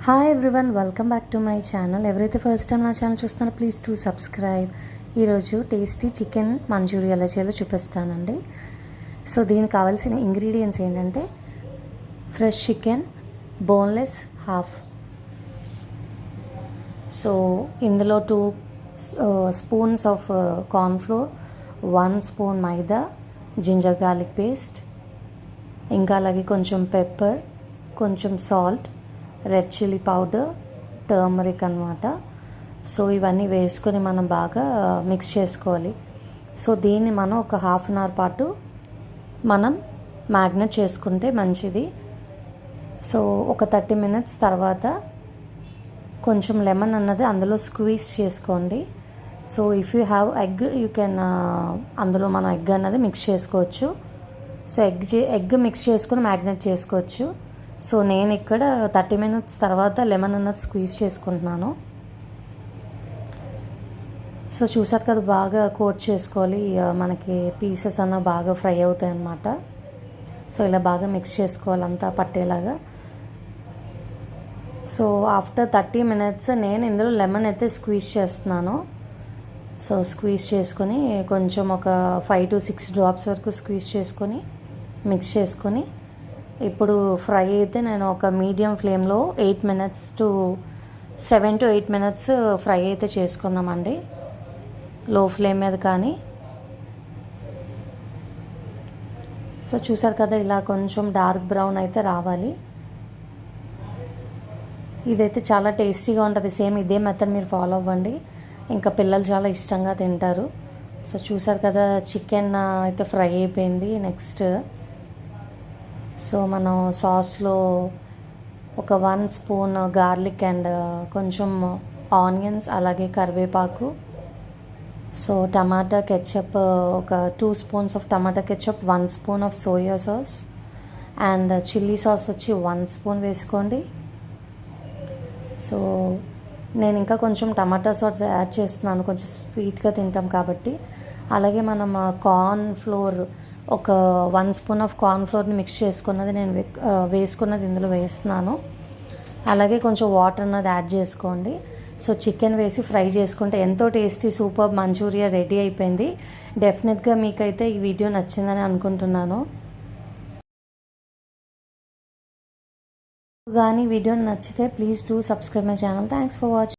Hi everyone, welcome back to my channel. ఎవరైతే first time నా channel చూస్తున్నారో please to subscribe. ఈరోజు tasty chicken Manchurian ఎలా చేయాలో చూపిస్తానండి. సో దీనికి కావాల్సిన ఇంగ్రీడియంట్స్ ఏంటంటే ఫ్రెష్ చికెన్, బోన్లెస్ హాఫ్. సో ఇందులో 2 spoons of cornflour, 1 spoon maida, ginger garlic paste, ఇంకా అలాగే కొంచెం పెప్పర్, కొంచెం salt, red chilli powder, turmeric అనమాట. సో ఇవన్నీ వేసుకొని మనం బాగా మిక్స్ చేసుకోవాలి. సో దీన్ని మనం ఒక హాఫ్ అన్ అవర్ పాటు మనం మ్యాగ్నెట్ చేసుకుంటే మంచిది. సో ఒక 30 మినిట్స్ తర్వాత కొంచెం లెమన్ అన్నది అందులో స్క్వీజ్ చేసుకోండి. So if you have egg you can అందులో మనం ఎగ్ అన్నది మిక్స్ చేసుకోవచ్చు. సో ఎగ్ మిక్స్ చేసుకొని మ్యాగ్నెట్ చేసుకోవచ్చు. సో నేను ఇక్కడ 30 మినిట్స్ తర్వాత లెమన్ అన్నది స్క్వీజ్ చేసుకుంటున్నాను. సో చూసారు కదా, బాగా కోట్ చేసుకోవాలి, మనకి పీసెస్ అన్న బాగా ఫ్రై అవుతాయి అన్నమాట. సో ఇలా బాగా మిక్స్ చేసుకోవాలి అంతా పట్టేలాగా. సో ఆఫ్టర్ 30 మినిట్స్ నేను ఇందులో లెమన్ అయితే స్క్వీజ్ చేస్తున్నాను. సో స్క్వీజ్ చేసుకొని కొంచెం ఒక 5 to 6 డ్రాప్స్ వరకు స్క్వీజ్ చేసుకొని మిక్స్ చేసుకొని ఇప్పుడు ఫ్రై అయితే నేను ఒక మీడియం ఫ్లేమ్లో 7 to 8 మినిట్స్ ఫ్రై అయితే చేసుకుందామండి, లో ఫ్లేమ్ మీద కానీ. సో చూసారు కదా, ఇలా కొంచెం డార్క్ బ్రౌన్ అయితే రావాలి. ఇదైతే చాలా టేస్టీగా ఉంటుంది. సేమ్ ఇదే మెథడ్ మీరు ఫాలో అవ్వండి, ఇంకా పిల్లలు చాలా ఇష్టంగా తింటారు. సో చూసారు కదా, చికెన్ అయితే ఫ్రై అయిపోయింది. నెక్స్ట్ సో మనం సాస్లో ఒక 1 స్పూన్ గార్లిక్ అండ్ కొంచెం ఆనియన్స్, అలాగే కరివేపాకు, సో టమాటా కెచప్ ఒక 2 spoons of tomato ketchup, 1 spoon of soya sauce and chilli sauce వచ్చి 1 స్పూన్ వేసుకోండి. సో నేను ఇంకా కొంచెం టమాటా సాస్ యాడ్ చేస్తున్నాను, కొంచెం స్వీట్గా తింటాం కాబట్టి. అలాగే మనం కార్న్ ఫ్లోర్ ఒక 1 స్పూన్ ఆఫ్ కార్న్ ఫ్లోర్ని మిక్స్ చేసుకున్నది నేను వేసుకున్నది ఇందులో వేస్తున్నాను. అలాగే కొంచెం వాటర్ అన్నది యాడ్ చేసుకోండి. సో చికెన్ వేసి ఫ్రై చేసుకుంటే ఎంతో టేస్టీ సూపర్ మంచూరియా రెడీ అయిపోయింది. డెఫినెట్గా మీకైతే ఈ వీడియో నచ్చిందని అనుకుంటున్నాను. కానీ వీడియో నచ్చితే please do subscribe my channel. Thanks for watching.